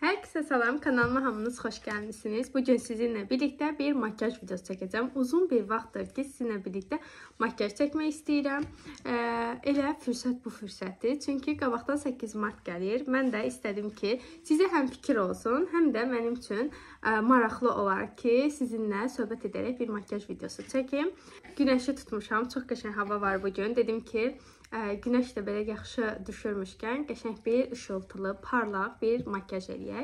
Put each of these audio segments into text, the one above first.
Herkese salam, kanalıma hamınız xoş gəlmisiniz. Bugün sizinlə birlikdə bir makyaj videosu çəkəcəm. Uzun bir vaxtdır ki, sizinlə birlikdə makyaj çəkmək istəyirəm. Elə fürsət bu fürsətdir. Çünki qabaqdan 8 mart gəlir. Mən də istədim ki, sizə həm fikir olsun, həm də mənim üçün maraqlı olar ki, sizinlə söhbət edərək bir makyaj videosu çəkim. Günəşi tutmuşam, çox qəşəng hava var bugün. Dedim ki, günəş də belə yaxşı düşürmüşkən qəşəng bir ışıltılı, parlaq bir makyaj eləyək.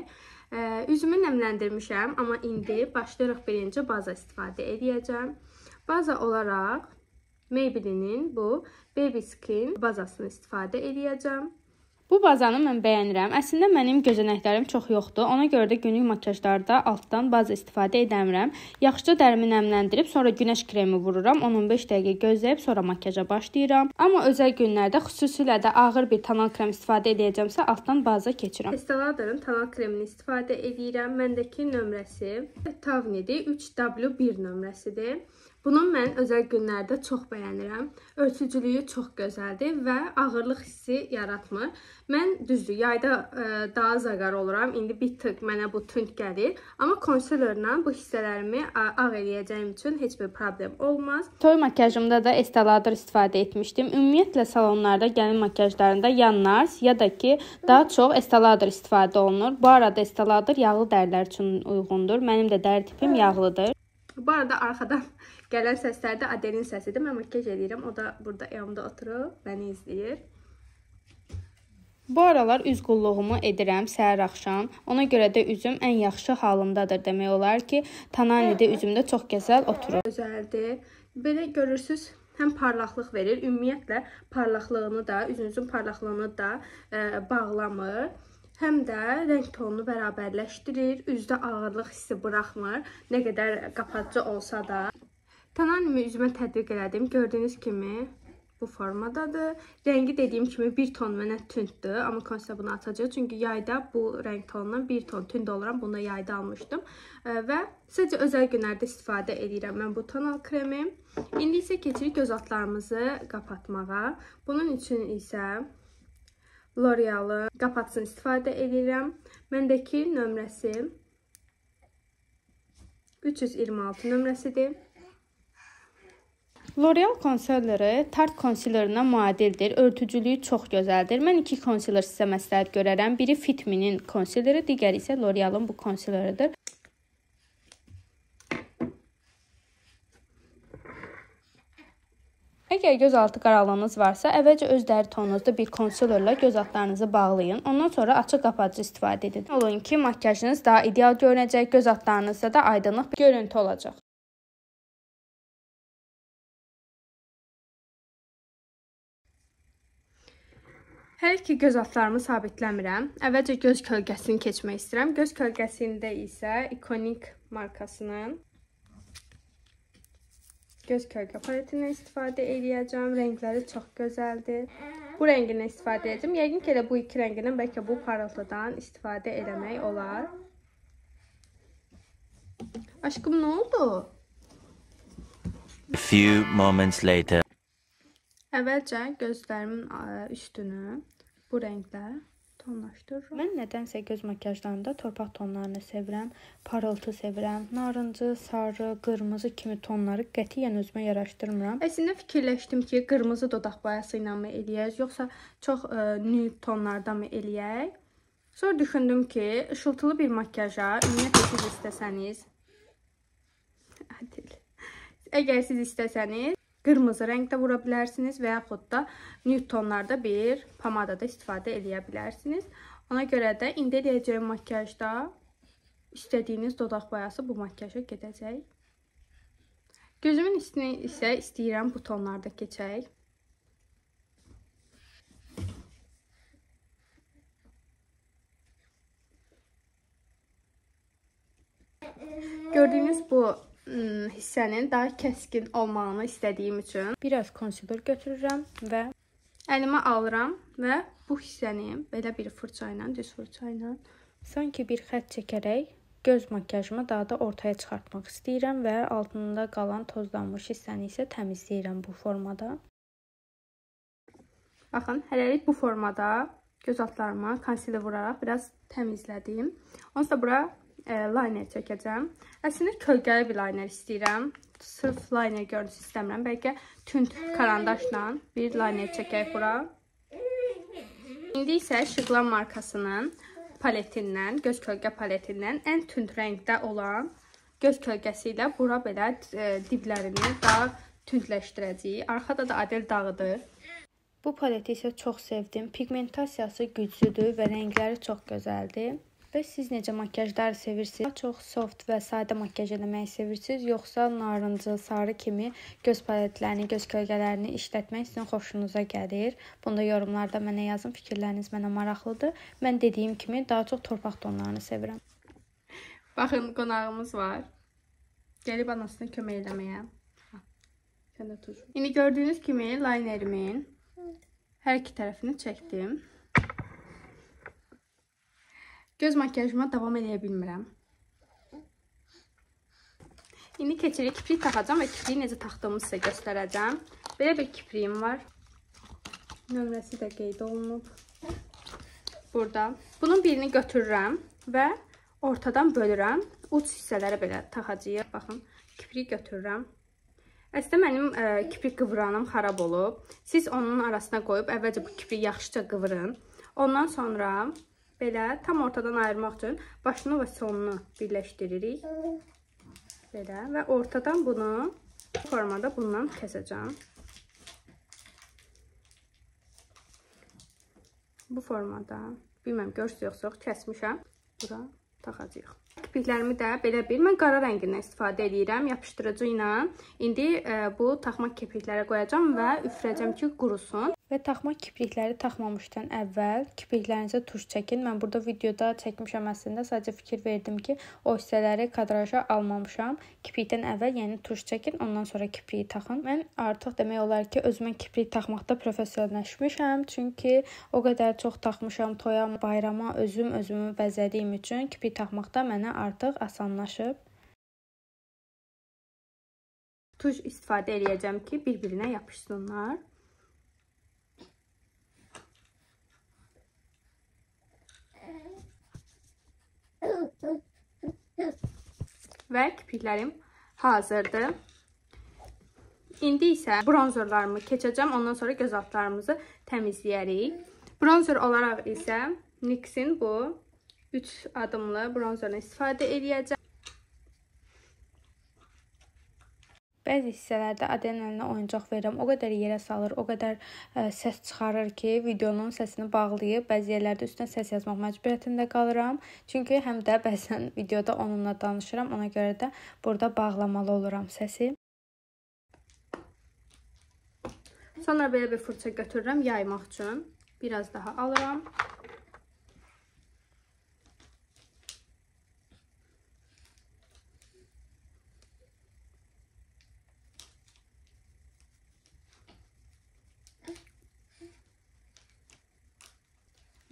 Üzümü nəmləndirmişəm, amma indi başlayırıq birinci baza istifadə edəcəm. Baza olaraq Maybelline'in bu Baby Skin bazasını istifadə edəcəm. Bu bazanı mən bəyənirəm. Əslində mənim gözenəklərim çox yoxdur. Ona görə də günlük makyajlarda altdan baza istifadə edəmirəm. Yaxşıca dərimi nəmləndirib sonra günəş kremi vururam. 10-15 dəqiqə gözləyib sonra makyaja başlayıram. Amma özəl günlərdə xüsusilə də ağır bir tonal krem istifadə edəcəmsə altdan baza keçirəm. Estee Lauder'ın tonal kremini istifadə edirəm. Məndəki nömrəsi Tawny'dir, 3W1 nömrəsidir. Bunu mən özəl günlərdə çox bəyənirəm. Örtücülüyü çox gözəldir və ağırlıq hissi yaratmır. Mən düzdür, yayda daha zəqar oluram. İndi bir tık mənə bu tünd gəlir. Amma konsilerlə bu hissələrimi ağ eləyəcəyim üçün heç bir problem olmaz. Toy makyajımda da Estee Lauder istifadə etmişdim. Ümumiyyətlə salonlarda gəlin makyajlarında ya Nars ya da ki daha çox Estee Lauder istifadə olunur. Bu arada Estee Lauder yağlı dərilər üçün uyğundur. Mənim də dəri tipim yağlıdır. Bu arada arxadan gələn səslər də Adelin səsidir. Mən makyaj edirəm. O da burada yanımda oturub, məni izləyir. Bu aralar üz qulluğumu edirəm səhər axşam. Ona görə də üzüm ən yaxşı halındadır demək olar ki, Tanani'də üzümdə çox gözəl oturur. Gözəldir. Belə görürsüz, həm parlaqlıq verir. Ümumiyyətlə parlaqlığını da, üzünüzün parlaqlığını da bağlamır. Həm də rəng tonunu bərabərləşdirir, üzdə ağırlıq hissi buraxmır, nə qədər qapatıcı olsa da. Tananimi üzümə tətbiq elədim, gördüyünüz kimi bu formadadır. Rəngi dediyim kimi bir ton mənə tündür, amma konsiler bunu atacaq, çünki yayda bu rəng tonundan bir ton tünd oluram, bunu da yayda almışdım. Və sadəcə özəl günlərdə istifadə edirəm mən bu tonal kremi. İndi isə keçirik göz altlarımızı qapatmağa. Bunun üçün isə L'Oreal'ın qapatıcısını istifadə edirəm. Məndəki nömrəsi 326 nömrəsidir. L'Oreal konsileri tart konsilerinə müadildir. Örtücülüyü çox gözəldir. Mən iki konsiler sizə məsləhət görərəm. Biri Fit Me'nin konsileri, digəri isə L'Oreal'ın bu konsileridir. Əgər göz altı qaralığınız varsa, əvvəlcə öz dəri tonunuzda bir konsilerlə göz altlarınızı bağlayın. Ondan sonra açıq qapatıcı istifadə edin. Olun ki, makyajınız daha ideal görünəcək, göz altlarınızda da aydınlıq bir görüntü olacaq. Hər iki göz altlarımı sabitləmirəm. Əvvəlcə göz kölgəsini keçmək istəyirəm. Göz kölgəsində isə Ikonik markasının göz kölgə paletindən istifadə edəcəm. Rəngləri çox gözəldir. Bu rəngindən istifadə edəcəm. Yəqin ki, elə bu iki rəngindən bəlkə bu parıltıdan istifadə eləmək olar. Aşkım, nə oldu? A few moments later. Əvvəlcə gözlərimin üstünü bu rənglə tonlaşdırıram. Mən nədənsə göz makyajlarında torpaq tonlarını sevirəm, parıltı sevirəm, narıncı, sarı, qırmızı kimi tonları qətiyyən özümə yaraşdırmıram. Əslində fikirləşdim ki, qırmızı dodaq boyası ilə mi eləyək, yoxsa çox nude tonlarda mı eləyək? Sonra düşündüm ki, ışıltılı bir makyaja, ümumiyyətlə siz istəsəniz, əgər siz istəsəniz, qırmızı rəngdə vura bilərsiniz və yaxud da nude tonlarda bir pomadada istifadə edə bilərsiniz. Ona görə də indi eləyəcəyim makyajda istədiyiniz dodaq boyası bu makyaja gedəcək. Gözümün üstünə isə istəyirəm bu tonlarda keçək. Gördüyünüz bu hissənin daha kəskin olmağını istədiyim üçün biraz konsiler götürürəm və əlimə alıram və bu hissəni belə bir fırça ilə, düz fırça ilə sanki bir xətt çəkərək göz makyajımı daha da ortaya çıxartmaq istəyirəm və altında qalan tozlanmış hissəni isə təmizləyirəm bu formada. Baxın, hələlik bu formada göz altlarıma konsiler vuraraq biraz təmizlədim. Ondan sonra bura liner çəkəcəm. Əslində kölgəli bir liner istəyirəm. Sırf liner görüntüsü istəmirəm. Bəlkə tünd karandaşla bir liner çəkək bura. İndi isə Şıqlan markasının paletindən, göz kölgə paletindən ən tünd rəngdə olan göz kölgəsi ilə bura belə diblərini daha tündləşdirəcəyik. Arxada da Adel dağıdır. Bu paleti isə çox sevdim. Pigmentasiyası güclüdür və rəngləri çox gözəldir. Və siz necə makyajlar sevirsiniz? Çox soft və sadə makyaj eləməyi sevirsiniz, yoxsa narıncı, sarı kimi göz paletlərini, göz kölgələrini işlətmək sizin xoşunuza gəlir? Bunu da yorumlarda mənə yazın, fikirləriniz mənə maraqlıdır. Mən dediyim kimi daha çox torpaq tonlarını sevirəm. Baxın, qonağımız var. Gəlib anasına kömək eləməyə. Sən də tuş. İndi gördüyünüz kimi linerimin hər iki tərəfini çəkdim. Göz makyajıma davam edə bilmirəm. İndi keçirik, kiprik taxacam və kipriyi necə taxdığımı sizə göstərəcəm. Belə bir kipriyim var. Nömrəsi də qeyd olunub. Burada. Bunun birini götürürəm və ortadan bölürəm. Uc hissələri belə taxacağıq. Baxın, kipriyi götürürəm. Əslində mənim kiprik qıvıranım xarab olub. Siz onun arasına qoyub əvvəlcə bu kipriyi yaxşıca qıvırın. Ondan sonra belə tam ortadan ayırmaq üçün başını və sonunu birləşdiririk. Belə və ortadan bunu bu formada bundan kəsəcəm. Bu formada, bilməm görürsünüz yoxsa kəsmişəm. Bura taxacağıq. Kipriklərimi də belə bir, mən qara rəngindən istifadə edirəm, yapışdırıcı ilə. İndi bu taxmaq kipriklərə qoyacam və üfürəcəm ki, qurusun. Və taxmaq kiprikləri taxmamışdan əvvəl kipriklərinizə tuş çəkin. Mən burada videoda çəkmişəm əslində, sadəcə fikir verdim ki, o hissələri kadraja almamışam. Kiprikdən əvvəl, yəni tuş çəkin, ondan sonra kipriyi taxın. Mən artıq demək olar ki, özümə kiprik taxmaqda professionalləşmişəm. Çünki o qədər çox taxmışam toya, bayrama, özümü bəzədiyim üçün kiprik taxmaqda mənə artıq asanlaşıb. Tuş istifadə edəcəm ki, bir-birinə yapışsınlar. Və kipriklərim hazırdır. İndi isə bronzerlarımı keçəcəm. Ondan sonra göz altlarımızı təmizləyərik. Bronzer olaraq isə NYX'in bu 3 adımlı bronzerını istifadə edəcəm. Bəzi hissələrdə Adelin əlinə oyuncaq verirəm. O qədər yerə salır, o qədər səs çıxarır ki, videonun səsini bağlayıb, bəzi yerlərdə üstünə səs yazmaq məcburiyyətində qalıram. Çünki həm də bəzən videoda onunla danışıram, ona görə də burada bağlamalı oluram səsi. Sonra belə bir fırça götürürəm yaymaq üçün. Biraz daha alıram.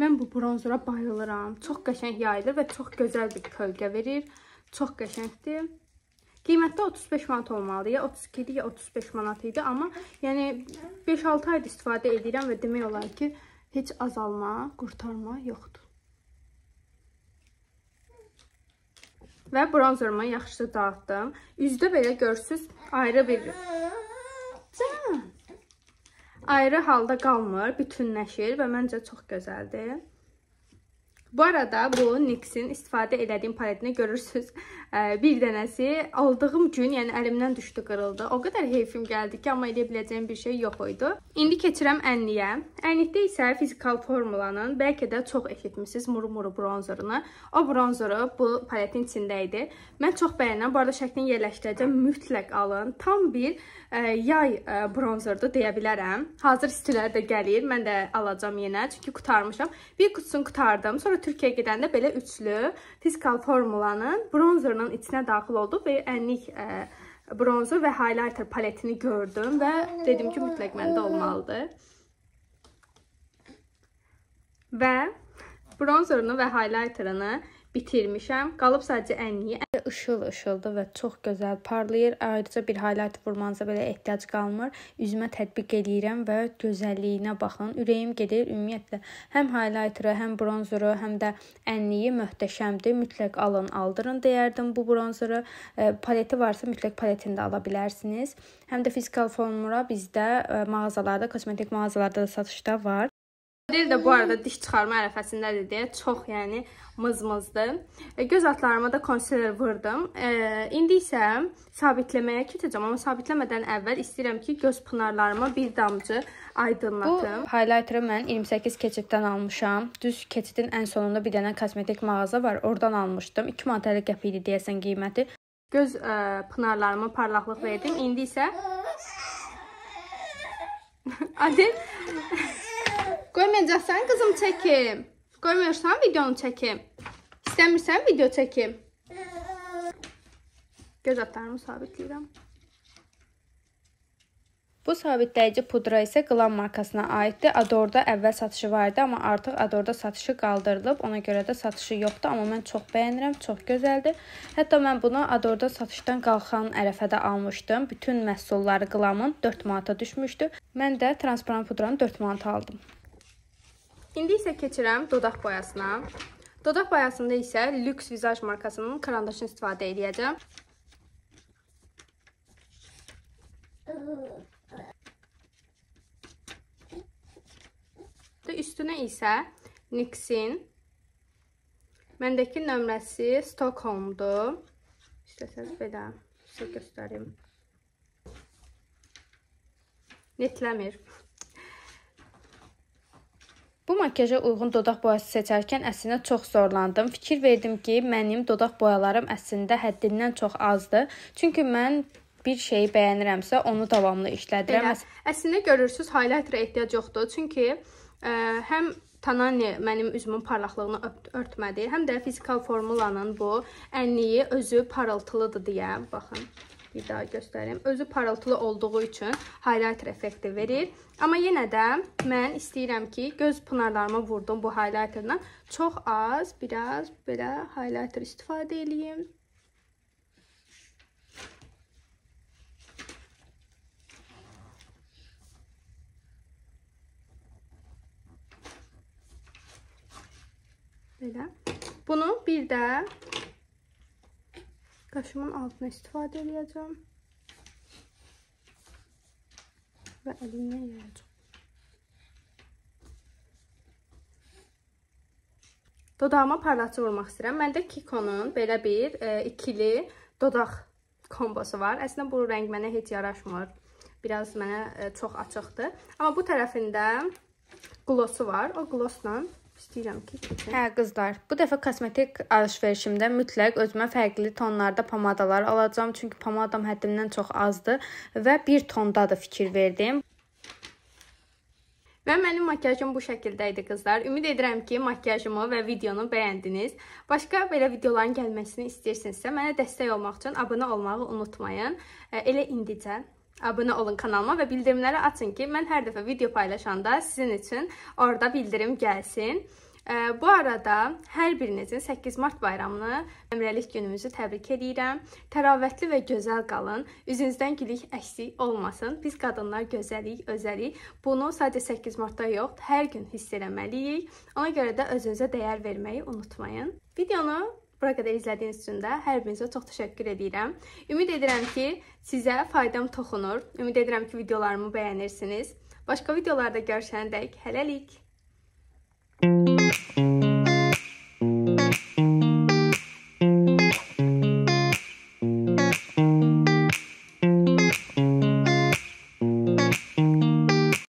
Mən bu bronzera bayılıram. Çox qəşəng yayılır və çox gözəl bir kölgə verir. Çox qəşəngdir. Qiymətdə 35 manat olmalıdır. Ya 32 idi, ya 35 manat idi. Amma yəni 5-6 ayda istifadə edirəm və demək olar ki, heç azalma, qurtarma yoxdur. Və bronzerımı yaxşı dağıtdım. Üzdə belə görürsünüz, ayrı halda qalmır, bütünləşir və məncə çox gözəldir. Bu arada bu NYX'in istifadə elədiyim paletini görürsünüz. Bir dənəsi aldığım gün, yəni əlimdən düşdü, qırıldı. O qədər heyfim gəldi ki, amma edə biləcəyim bir şey yox idi. İndi keçirəm ənliyə. Ənlikdə isə Physical Formulanın bəlkə də çox eşitmişsiniz muru bronzerını. O bronzeri bu paletin içində idi. Mən çox bəyənirəm. Bu arada şəklini yerləşdirəcəm. Mütləq alın. Tam bir yay bronzerdir deyə bilərəm. Hazır stiləri də gəlir. Mən də alacağım yenə. Çünki qutarmışam. Bir qutusunu qutardım. Sonra Türkiyəyə gedəndə belə üçlü Physical Formulanın bronzerinin içinə daxil oldu və ənlik bronzer və highlighter paletini gördüm və dedim ki, mütləq məndə olmalıdır. Və bronzerını və highlighterını bitirmişəm. Qalıb sadəcə ənliyi. Işıl-ışıldır və çox gözəl parlayır. Ayrıca bir highlighter vurmanıza belə ehtiyac qalmır. Üzümə tətbiq edirəm və gözəlliyinə baxın. Ürəyim gedir. Ümumiyyətlə həm highlighteri, həm bronzeru, həm də ənliyi möhtəşəmdir. Mütləq alın, aldırın deyərdim bu bronzeru. Paleti varsa mütləq paletini də ala bilərsiniz. Həm də Physical Formula bizdə mağazalarda, kosmetik mağazalarda da satışda var. Model də bu arada diş çıxarma ərəfəsindədir deyə çox mızmızdır. Göz altlarıma da konsiler vurdum. İndi isə sabitləməyə keçəcəm, amma sabitləmədən əvvəl istəyirəm ki, göz pınarlarıma bir damcı aydınlatım. Bu highlighteri mən 28 keçiddən almışam. Düz keçidin ən sonunda bir dənə kosmetik mağaza var, oradan almışdım. 2 manat 50 qəpik idi deyəsən qiyməti. Göz pınarlarıma parlaqlıq verdim. İndi isə Adil qoymayacaqsan qızım çəkim. Qoymuyorsan videonu çəkim. İstəmirsən video çəkim. Göz altlarımı sabitləyirəm. Bu sabitləyici pudra isə Glam markasına aiddir. Ador'da əvvəl satışı vardı, amma artıq Ador'da satışı qaldırılıb. Ona görə də satışı yoxdur, amma mən çox bəyənirəm, çox gözəldir. Hətta mən bunu Ador'da satışdan qalxan ərəfədə almışdım. Bütün məhsulları Glam'ın 4 manata düşmüşdü. Mən də transparan pudranı 4 manata aldım. İndi isə keçirəm dodaq boyasına. Dodaq boyasında isə Lux Visage markasının karandaşını istifadə edəcəm. Üstünə isə NYX'in məndəki nömrəsi Stockholm'dur. İstəsəniz belə sizə göstərim. Netləmir. Bu makyaja uyğun dodaq boyası seçərkən əslində çox zorlandım. Fikir verdim ki, mənim dodaq boyalarım əslində həddindən çox azdır. Çünki mən bir şeyi bəyənirəmsə, onu davamlı işlədirəm. Əslində görürsünüz, highlighter'a ehtiyac yoxdur. Çünki həm Tanani mənim üzümün parlaqlığını örtmədi, həm də Physical Formulanın bu ənliyi özü parıltılıdır deyə. Baxın, bir daha göstərim. Özü parıltılı olduğu üçün highlighter effekti verir. Amma yenə də mən istəyirəm ki, göz pınarlarıma vurdum bu highlighterla. Çox az, biraz belə highlighter istifadə edeyim. Belə. Bunu bir də qaşımın altına istifadə edəcəm. Və əlimlə yayacağım. Dodağıma parlatıcı vurmaq istəyirəm. Məndə Kiko'nun belə bir ikili dodaq kombosu var. Əslində bu rəng mənə heç yaraşmır. Biraz mənə çox açıqdır. Amma bu tərəfində glossu var. O glossla istəyirəm ki, hə qızlar, bu dəfə kosmetik alış-verişimdə mütləq özümə fərqli tonlarda pomadalar alacağam. Çünki pomadam həddimdən çox azdır və bir tonda da fikir verdim. Və mənim makyajım bu şəkildə idi qızlar. Ümid edirəm ki, makyajımı və videonu bəyəndiniz. Başqa belə videoların gəlməsini istəyirsinizsə, mənə dəstək olmaq üçün abunə olmağı unutmayın. Elə indicə abunə olun kanalıma və bildirimləri açın ki, mən hər dəfə video paylaşanda sizin üçün orada bildirim gəlsin. Bu arada hər birinizin 8 mart bayramını, əmrəlik günümüzü təbrik edirəm. Təravətli və gözəl qalın. Üzünüzdən gülük əksik olmasın. Biz qadınlar gözəllik, özəlik. Bunu sadəcə 8 martda yox, hər gün hiss eləməliyik. Ona görə də özünüzə dəyər verməyi unutmayın. Videonu bura qədər izlədiyiniz üçün də hər birinizə çox təşəkkür edirəm. Ümid edirəm ki, sizə faydam toxunur. Ümid edirəm ki, videolarımı bəyənirsiniz. Başqa videolarda görüşənədək hələlik.